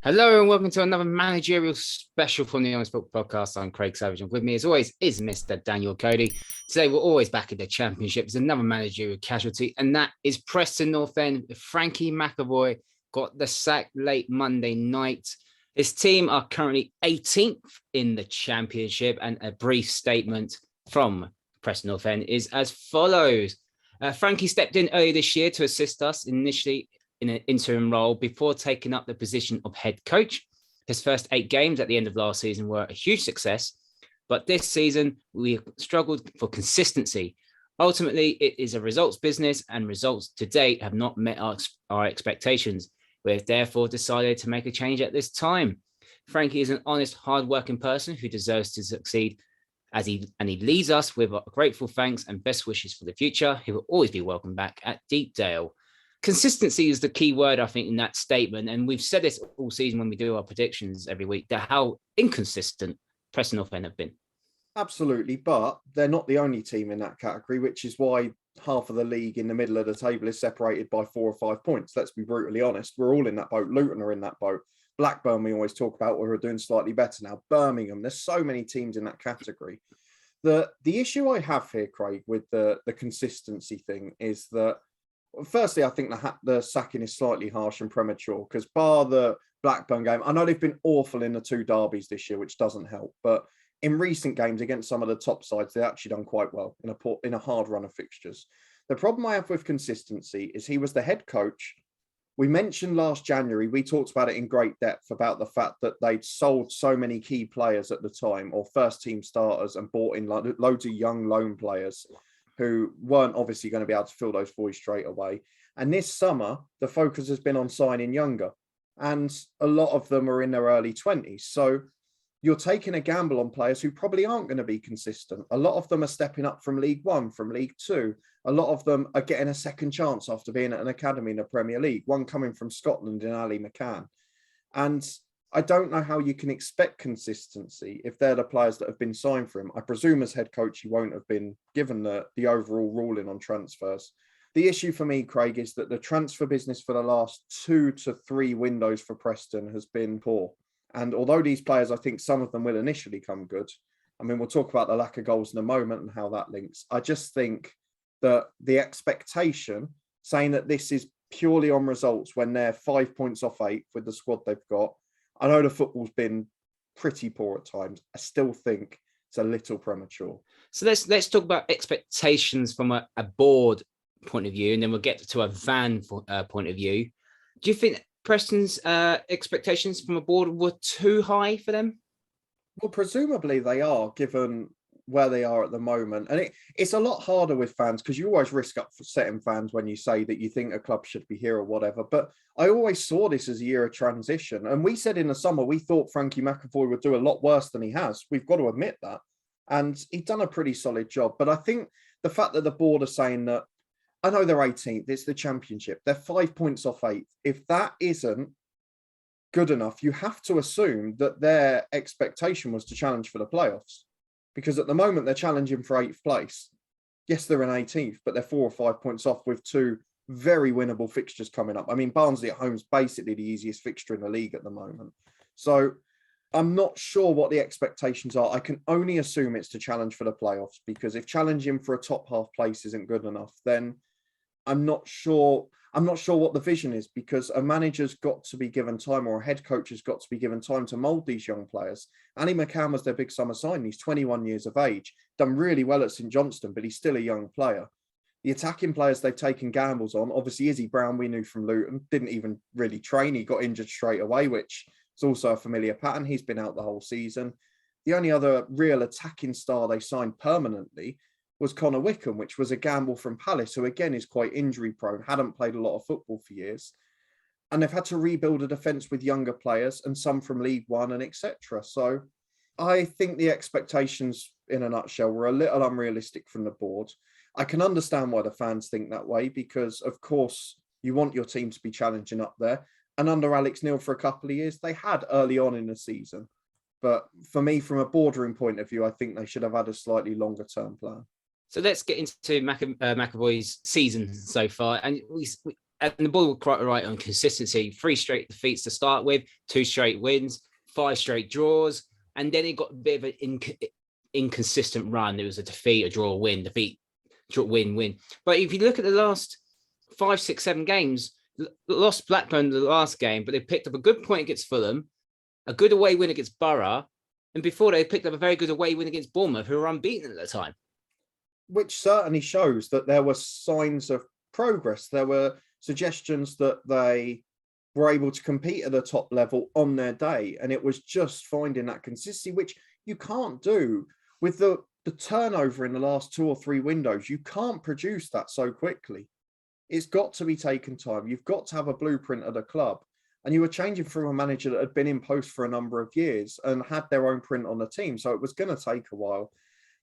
Hello and welcome to another managerial special from the Honest Book Podcast. I'm Craig Savage, and with me, as always, is Mr. Daniel Cody. Today, we're always back in the Championship. It's another managerial casualty, and that is Preston North End. Frankie McAvoy got the sack late Monday night. His team are currently 18th in the Championship, and a brief statement from Preston North End is as follows. Frankie stepped in early this year to assist us initially in an interim role before taking up the position of head coach. His first 8 games at the end of last season were a huge success, but this season we struggled for consistency. Ultimately, it is a results business, and results to date have not met our expectations. We have therefore decided to make a change at this time. Frankie is an honest, hard-working person who deserves to succeed he leaves us with grateful thanks and best wishes for the future. He will always be welcome back at Deepdale. Consistency is the key word, I think, in that statement. And we've said this all season when we do our predictions every week, that how inconsistent Preston North End have been. Absolutely, but they're not the only team in that category, which is why half of the league in the middle of the table is separated by 4 or 5 points. Let's be brutally honest. We're all in that boat. Luton are in that boat. Blackburn, we always talk about, we're doing slightly better now. Birmingham, there's so many teams in that category. The issue I have here, Craig, with the consistency thing is that, firstly, I think the sacking is slightly harsh and premature because bar the Blackburn game, I know they've been awful in the 2 derbies this year, which doesn't help. But in recent games against some of the top sides, they've actually done quite well in a hard run of fixtures. The problem I have with consistency is he was the head coach. We mentioned last January, we talked about it in great depth about the fact that they'd sold so many key players at the time, or first team starters, and bought in loads of young loan players who weren't obviously going to be able to fill those voids straight away. And this summer, the focus has been on signing younger. And a lot of them are in their early 20s. So you're taking a gamble on players who probably aren't going to be consistent. A lot of them are stepping up from League One, from League Two. A lot of them are getting a second chance after being at an academy in the Premier League, one coming from Scotland in Ali McCann. And I don't know how you can expect consistency if they're the players that have been signed for him. I presume as head coach, he won't have been given the overall ruling on transfers. The issue for me, Craig, is that the transfer business for the last 2 to 3 windows for Preston has been poor. And although these players, I think some of them will initially come good. I mean, we'll talk about the lack of goals in a moment and how that links. I just think that the expectation, saying that this is purely on results when they're 5 points off 8th with the squad they've got, I know the football's been pretty poor at times. I still think it's a little premature. So let's talk about expectations from a board point of view, and then we'll get to a van point of view. Do you think Preston's expectations from a board were too high for them? Well, presumably they are, given where they are at the moment. And it's a lot harder with fans because you always risk upsetting fans when you say that you think a club should be here or whatever. But I always saw this as a year of transition. And we said in the summer, we thought Frankie McAvoy would do a lot worse than he has. We've got to admit that. And he's done a pretty solid job. But I think the fact that the board are saying that, I know they're 18th, it's the Championship. They're 5 points off 8th. If that isn't good enough, you have to assume that their expectation was to challenge for the playoffs. Because at the moment, they're challenging for 8th place. Yes, they're in 18th, but they're 4 or 5 points off with 2 very winnable fixtures coming up. I mean, Barnsley at home is basically the easiest fixture in the league at the moment. So I'm not sure what the expectations are. I can only assume it's to challenge for the playoffs, because if challenging for a top half place isn't good enough, then I'm not sure what the vision is, because a manager's got to be given time, or a head coach has got to be given time to mould these young players. Ali McCann was their big summer sign. He's 21 years of age, done really well at St Johnstone, but he's still a young player. The attacking players they've taken gambles on, obviously Izzy Brown, we knew from Luton, didn't even really train. He got injured straight away, which is also a familiar pattern. He's been out the whole season. The only other real attacking star they signed permanently was Connor Wickham, which was a gamble from Palace, who again is quite injury prone, hadn't played a lot of football for years. And they've had to rebuild a defence with younger players and some from League One and etc. So I think the expectations in a nutshell were a little unrealistic from the board. I can understand why the fans think that way, because of course you want your team to be challenging up there. And under Alex Neil for a couple of years, they had early on in the season. But for me, from a boardroom point of view, I think they should have had a slightly longer term plan. So let's get into McAvoy's season so far. And and the ball were quite right on consistency. 3 straight defeats to start with, 2 straight wins, 5 straight draws, and then it got a bit of an inconsistent run. It was a defeat, a draw, win, defeat, draw, win. But if you look at the last 5, 6, 7 games, lost Blackburn the last game, but they picked up a good point against Fulham, a good away win against Borough, and before they picked up a very good away win against Bournemouth, who were unbeaten at the time. Which certainly shows that there were signs of progress. There were suggestions that they were able to compete at a top level on their day. And it was just finding that consistency, which you can't do with the turnover in the last 2 or 3 windows. You can't produce that so quickly. It's got to be taken time. You've got to have a blueprint at a club. And you were changing from a manager that had been in post for a number of years and had their own print on the team. So it was going to take a while.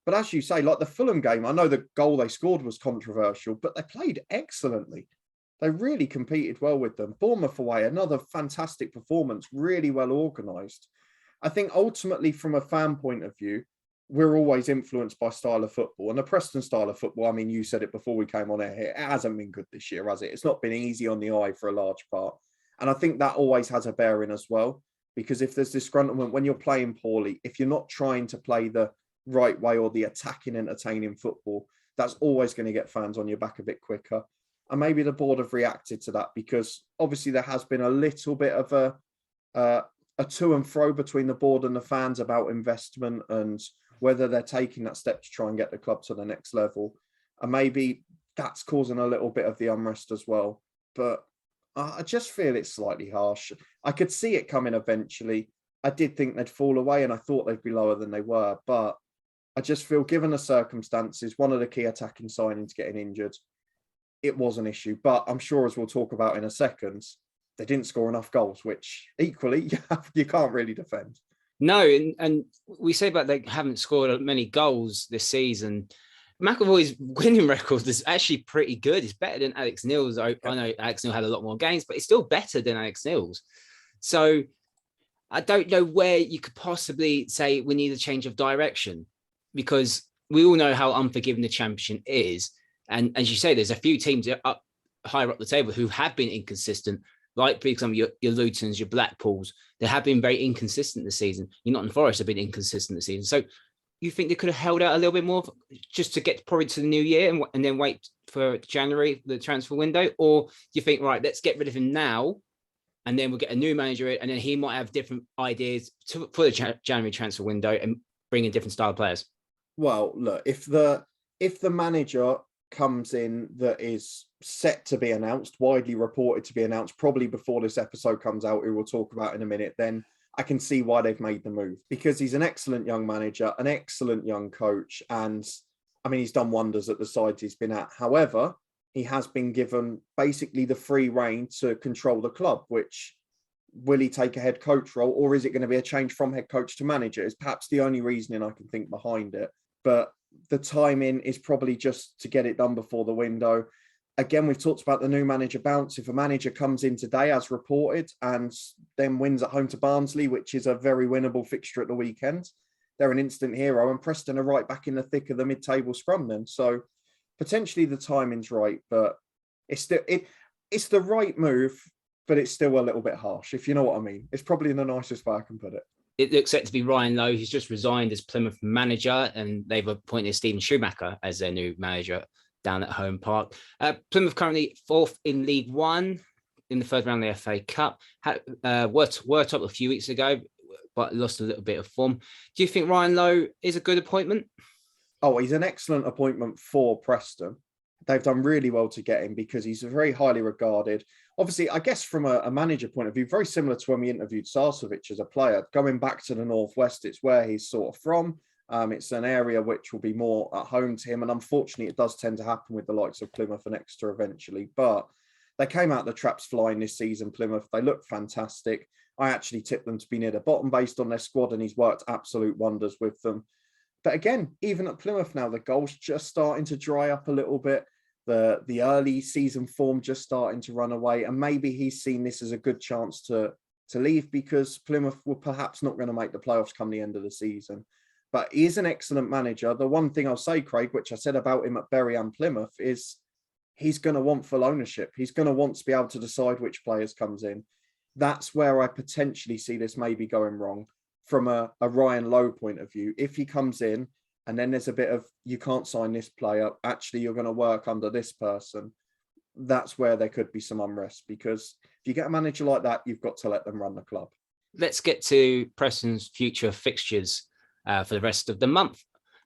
But as you say, like the Fulham game, I know the goal they scored was controversial, but they played excellently. They really competed well with them. Bournemouth away, another fantastic performance, really well organised. I think ultimately, from a fan point of view, we're always influenced by style of football. And the Preston style of football, I mean, you said it before we came on air here, it hasn't been good this year, has it? It's not been easy on the eye for a large part. And I think that always has a bearing as well, because if there's disgruntlement when you're playing poorly, if you're not trying to play the right way or the attacking, entertaining football, that's always going to get fans on your back a bit quicker. And maybe the board have reacted to that, because obviously there has been a little bit of a to and fro between the board and the fans about investment and whether they're taking that step to try and get the club to the next level. And maybe that's causing a little bit of the unrest as well. But I just feel it's slightly harsh. I could see it coming eventually. I did think they'd fall away and I thought they'd be lower than they were. But I just feel, given the circumstances, one of the key attacking signings getting injured, it was an issue. But I'm sure, as we'll talk about in a second, they didn't score enough goals, which equally you can't really defend. No, and we say about they haven't scored many goals this season. McAvoy's winning record is actually pretty good. It's better than Alex Neil's. I know Alex Neil had a lot more games, but it's still better than Alex Neil's. So I don't know where you could possibly say we need a change of direction, because we all know how unforgiving the Championship is. And as you say, there's a few teams up higher up the table who have been inconsistent, like, for example, your Lutons, your Blackpools. They have been very inconsistent this season. Your Nottingham Forest have been inconsistent this season. So you think they could have held out a little bit more just to get probably to the new year and then wait for January, the transfer window? Or do you think, right, let's get rid of him now and then we'll get a new manager in, and then he might have different ideas for the January transfer window and bring in different style players? Well, look, if the manager comes in that is set to be announced, widely reported to be announced, probably before this episode comes out, who we'll talk about in a minute, then I can see why they've made the move, because he's an excellent young manager, an excellent young coach. And I mean, he's done wonders at the sides he's been at. However, he has been given basically the free rein to control the club, which, will he take a head coach role, or is it going to be a change from head coach to manager, is perhaps the only reasoning I can think behind it. But the timing is probably just to get it done before the window. Again, we've talked about the new manager bounce. If a manager comes in today, as reported, and then wins at home to Barnsley, which is a very winnable fixture at the weekend, they're an instant hero. And Preston are right back in the thick of the mid-table scrum then. So potentially the timing's right, but it's the right move, but it's still a little bit harsh, if you know what I mean. It's probably in the nicest way I can put it. It looks set to be Ryan Lowe. He's just resigned as Plymouth manager, and they've appointed Stephen Schumacher as their new manager down at Home Park. Plymouth currently 4th in League One in the third round of the FA Cup. Were top a few weeks ago, but lost a little bit of form. Do you think Ryan Lowe is a good appointment? Oh, he's an excellent appointment for Preston. They've done really well to get him because he's very highly regarded. Obviously, I guess from a manager point of view, very similar to when we interviewed Sarcevic as a player. Going back to the Northwest, it's where he's sort of from. It's an area which will be more at home to him. And unfortunately, it does tend to happen with the likes of Plymouth and Exeter eventually. But they came out the traps flying this season, Plymouth. They look fantastic. I actually tipped them to be near the bottom based on their squad, and he's worked absolute wonders with them. But again, even at Plymouth now, the goals just starting to dry up a little bit. The early season form just starting to run away. And maybe he's seen this as a good chance to leave, because Plymouth were perhaps not going to make the playoffs come the end of the season. But he is an excellent manager. The one thing I'll say, Craig, which I said about him at Bury and Plymouth, is he's going to want full ownership. He's going to want to be able to decide which players comes in. That's where I potentially see this maybe going wrong from a Ryan Lowe point of view. If he comes in and then there's a bit of, you can't sign this player, actually you're going to work under this person, that's where there could be some unrest, because if you get a manager like that, you've got to let them run the club. Let's get to Preston's future fixtures for the rest of the month.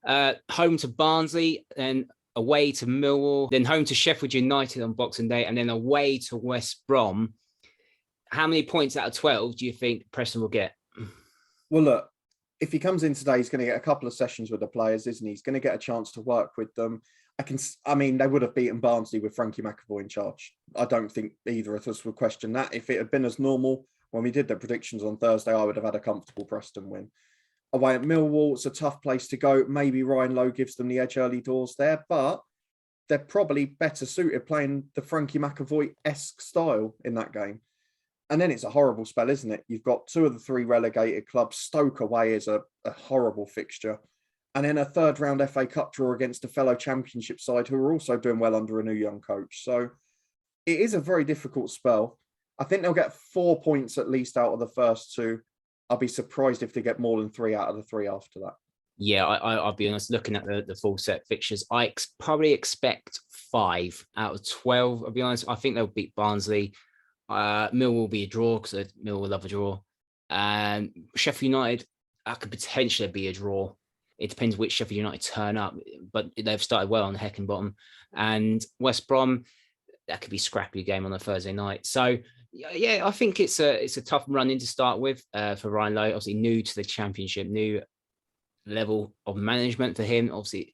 Home to Barnsley, then away to Millwall, then home to Sheffield United on Boxing Day, and then away to West Brom. How many points out of 12 do you think Preston will get? Well, look, if he comes in today, he's going to get a couple of sessions with the players, isn't he? He's going to get a chance to work with them. I mean, they would have beaten Barnsley with Frankie McAvoy in charge. I don't think either of us would question that. If it had been as normal when we did the predictions on Thursday, I would have had a comfortable Preston win. Away at Millwall, it's a tough place to go. Maybe Ryan Lowe gives them the edge early doors there, but they're probably better suited playing the Frankie McAvoy-esque style in that game. And then it's a horrible spell, isn't it? You've got 2 of the 3 relegated clubs. Stoke away is a horrible fixture. And then a third round FA Cup draw against a fellow Championship side who are also doing well under a new young coach. So it is a very difficult spell. I think they'll get 4 points at least out of the first 2. I'll be surprised if they get more than 3 out of the 3 after that. Yeah, I'll be honest, looking at the full set fixtures, I probably expect 5 out of 12. I'll be honest, I think they'll beat Barnsley. Mill will be a draw because Mill will love a draw. And Sheffield United, that could potentially be a draw. It depends which Sheffield United turn up, but they've started well on the Heckingbottom. And West Brom, that could be a scrappy game on a Thursday night. So yeah, I think it's a tough run in to start with for Ryan Lowe. Obviously new to the Championship, new level of management for him. Obviously,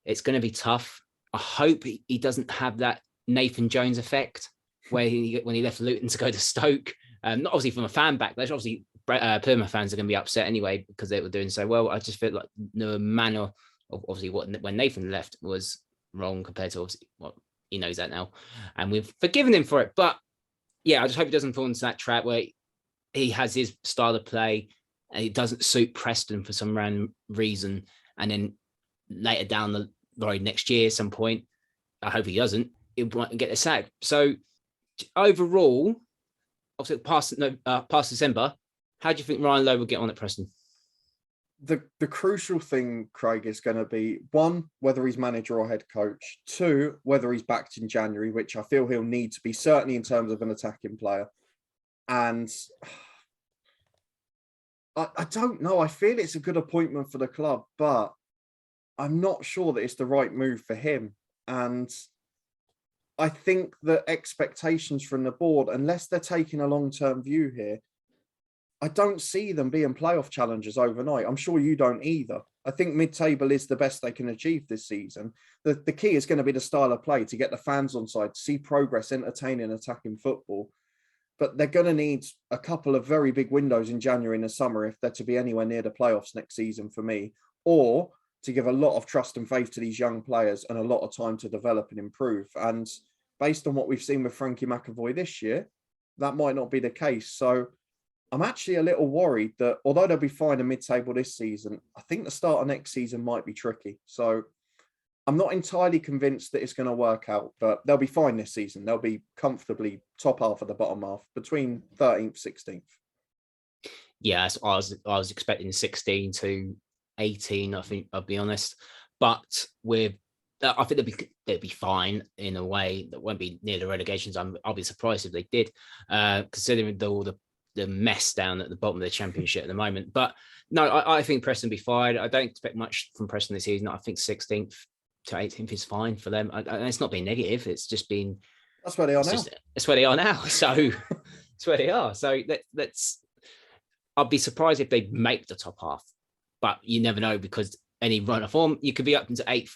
it's going to be tough. I hope he doesn't have that Nathan Jones effect where when he left Luton to go to Stoke. Not obviously from a fan backlash. Obviously, Plymouth fans are going to be upset anyway because they were doing so well. I just feel like the manner of obviously when Nathan left was wrong compared to obviously what he knows that now, and we've forgiven him for it. But yeah, I just hope he doesn't fall into that trap where he has his style of play and it doesn't suit Preston for some random reason, and then later down the road next year, at some point, I hope he doesn't. He'll get the sack. So overall, obviously past December, how do you think Ryan Lowe will get on at Preston? The crucial thing, Craig, is going to be 1, whether he's manager or head coach. 2, whether he's backed in January, which I feel he'll need to be, certainly in terms of an attacking player. And I don't know. I feel it's a good appointment for the club, but I'm not sure that it's the right move for him. And I think the expectations from the board, unless they're taking a long-term view here, I don't see them being playoff challengers overnight. I'm sure you don't either. I think mid-table is the best they can achieve this season. The key is going to be the style of play, to get the fans on side, to see progress, entertaining, attacking football. But they're going to need a couple of very big windows in January and the summer if they're to be anywhere near the playoffs next season for me, or to give a lot of trust and faith to these young players and a lot of time to develop and improve. And based on what we've seen with Frankie McAvoy this year, that might not be the case. So I'm actually a little worried that although they'll be fine in mid-table this season, I think the start of next season might be tricky. So I'm not entirely convinced that it's going to work out, but they'll be fine this season. They'll be comfortably top half of the bottom half, between 13th, 16th. Yeah, I was expecting 16 to 18, I think, I'll be honest. But I think they'd be fine in a way that won't be near the relegations. I'll be surprised if they did, considering all the mess down at the bottom of the Championship at the moment. But no, I think Preston will be fine. I don't expect much from Preston this season. I think 16th to 18th is fine for them. And it's not been negative. It's just been... That's where they are now. That's where they are now. So that's where they are. So let's... I'll be surprised if they make the top half. But you never know, because any run of form, you could be up into 8th.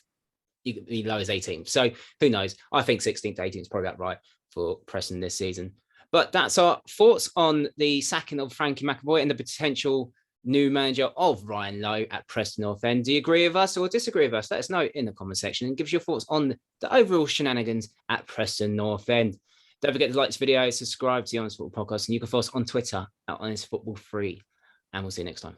You could be low as 18th. So who knows? I think 16th to 18th is probably about right for Preston this season. But that's our thoughts on the sacking of Frankie McAvoy and the potential new manager of Ryan Lowe at Preston North End. Do you agree with us or disagree with us? Let us know in the comment section and give us your thoughts on the overall shenanigans at Preston North End. Don't forget to like this video, subscribe to the Honest Football Podcast, and you can follow us on Twitter at Honest Football 3. And we'll see you next time.